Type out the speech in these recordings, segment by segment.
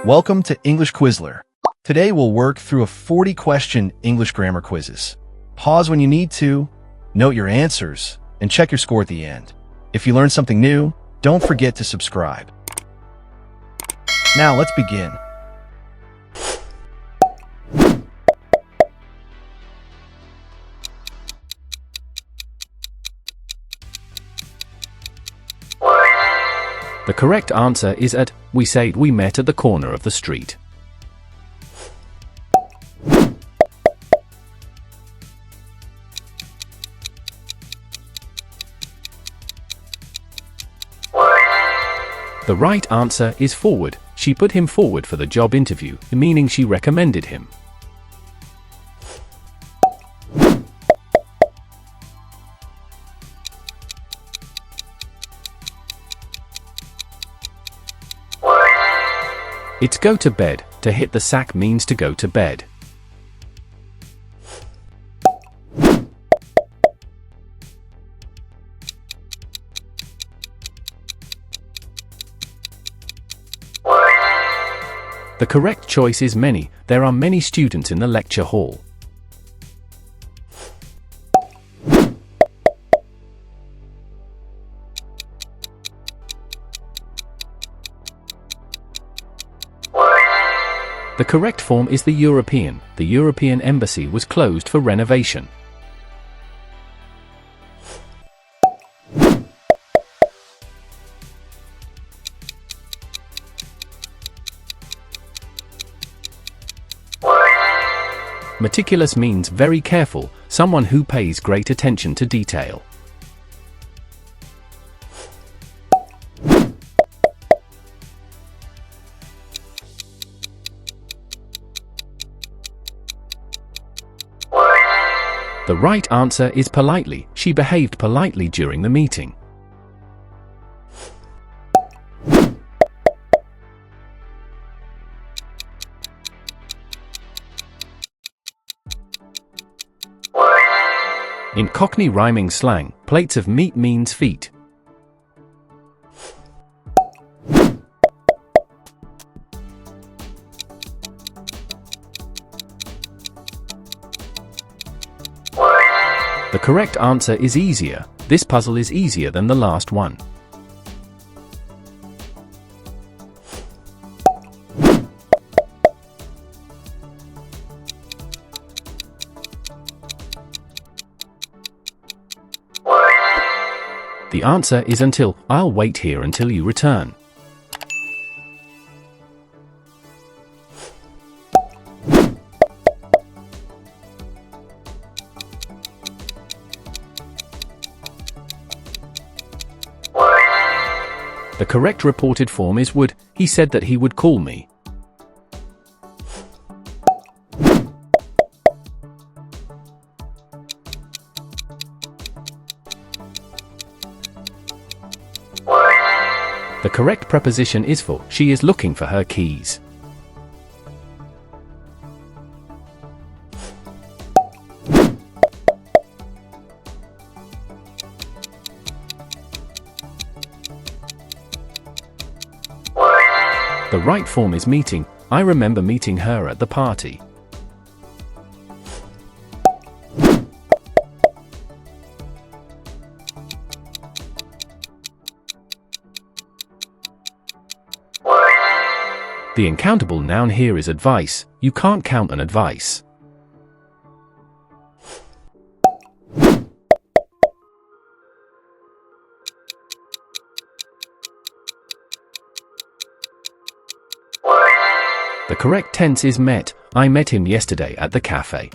Welcome to English Quizler. Today we'll work through a 40-question English grammar quizzes. Pause when you need to, note your answers, and check your score at the end. If you learned something new, don't forget to subscribe. Now let's begin. The correct answer is at, we met at the corner of the street. The right answer is forward. She put him forward for the job interview, meaning she recommended him. It's go to bed. To hit the sack means to go to bed. The correct choice is many. There are many students in the lecture hall. The correct form is the European. The European embassy was closed for renovation. Meticulous means very careful, someone who pays great attention to detail. The right answer is politely. She behaved politely during the meeting. In Cockney rhyming slang, plates of meat means feet. The correct answer is easier. This puzzle is easier than the last one. The answer is until. I'll wait here until you return. The correct reported form is would. He said that he would call me. The correct preposition is for. She is looking for her keys. The right form is meeting. I remember meeting her at the party. The uncountable noun here is advice. You can't count an advice. The correct tense is met. I met him yesterday at the cafe.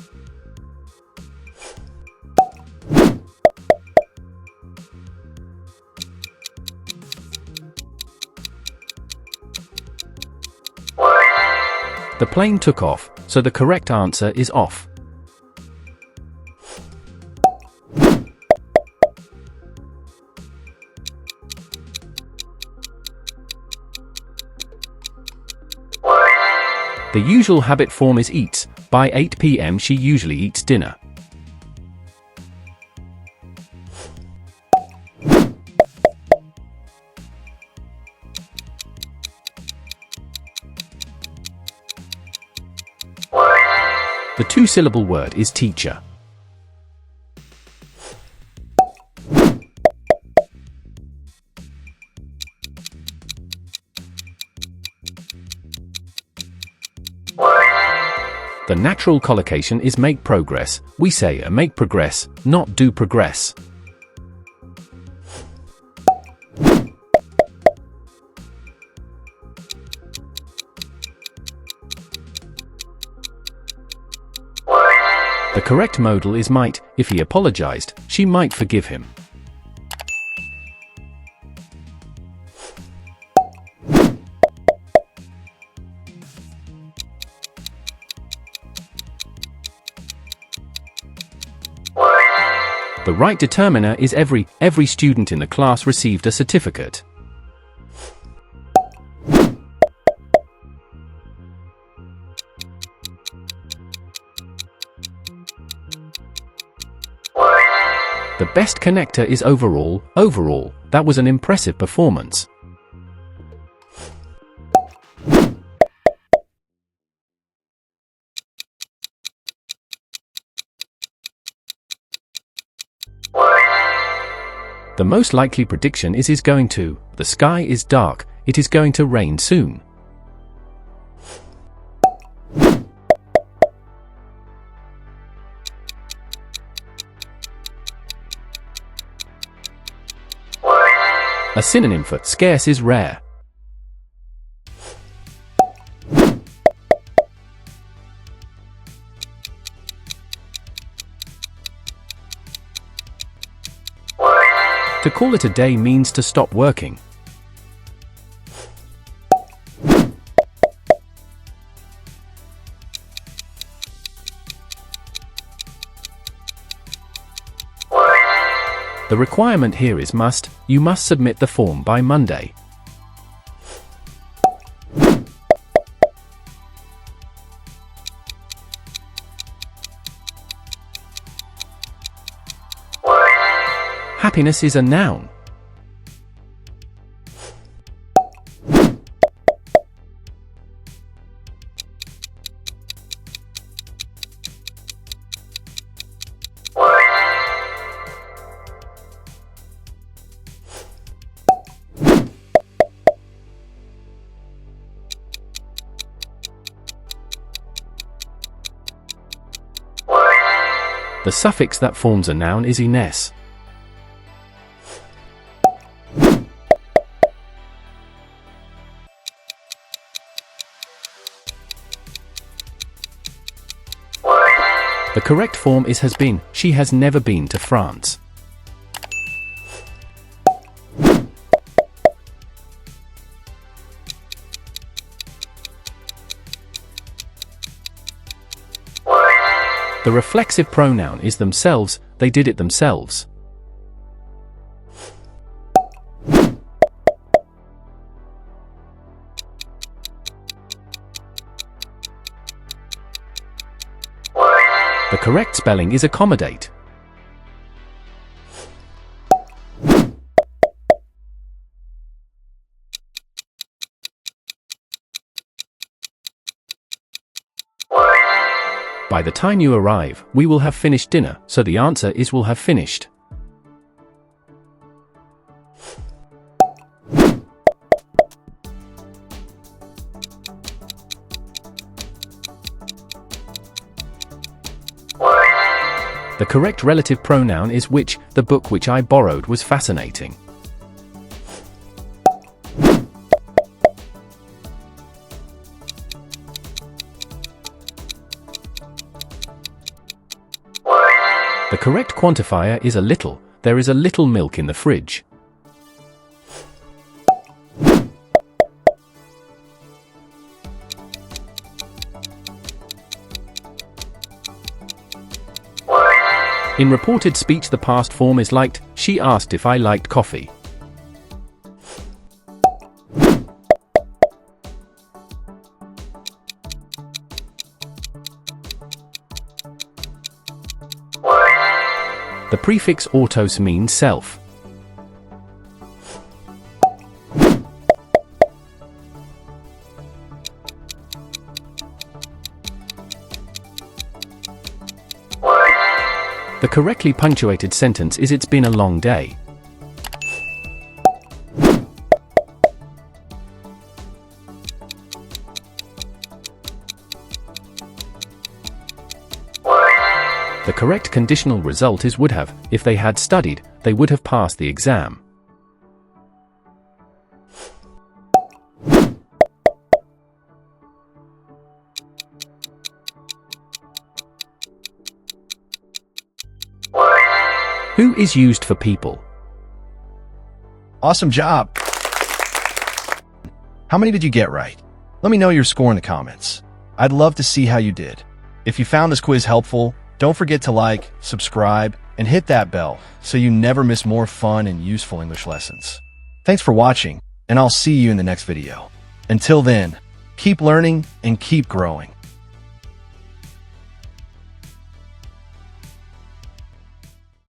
The plane took off, so the correct answer is off. The usual habit form is eats. By 8 p.m. she usually eats dinner. The two-syllable word is teacher. The natural collocation is make progress. We say make progress, not do progress. The correct modal is might. If he apologized, she might forgive him. The right determiner is every. Every student in the class received a certificate. The best connector is overall. Overall, that was an impressive performance. The most likely prediction is going to. The sky is dark. It is going to rain soon. A synonym for scarce is rare. To call it a day means to stop working. The requirement here is must. You must submit the form by Monday. Happiness is a noun. The suffix that forms a noun is ines. The correct form is has been. She has never been to France. The reflexive pronoun is themselves. They did it themselves. The correct spelling is accommodate. By the time you arrive, we will have finished dinner, so the answer is will have finished. The correct relative pronoun is which. The book which I borrowed was fascinating. The correct quantifier is a little. There is a little milk in the fridge. In reported speech, the past form is liked. She asked if I liked coffee. The prefix autos means self. The correctly punctuated sentence is "It's been a long day." The correct conditional result is would have. If they had studied, they would have passed the exam. Who is used for people? Awesome job! How many did you get right? Let me know your score in the comments. I'd love to see how you did. If you found this quiz helpful, don't forget to like, subscribe, and hit that bell so you never miss more fun and useful English lessons. Thanks for watching, and I'll see you in the next video. Until then, keep learning and keep growing.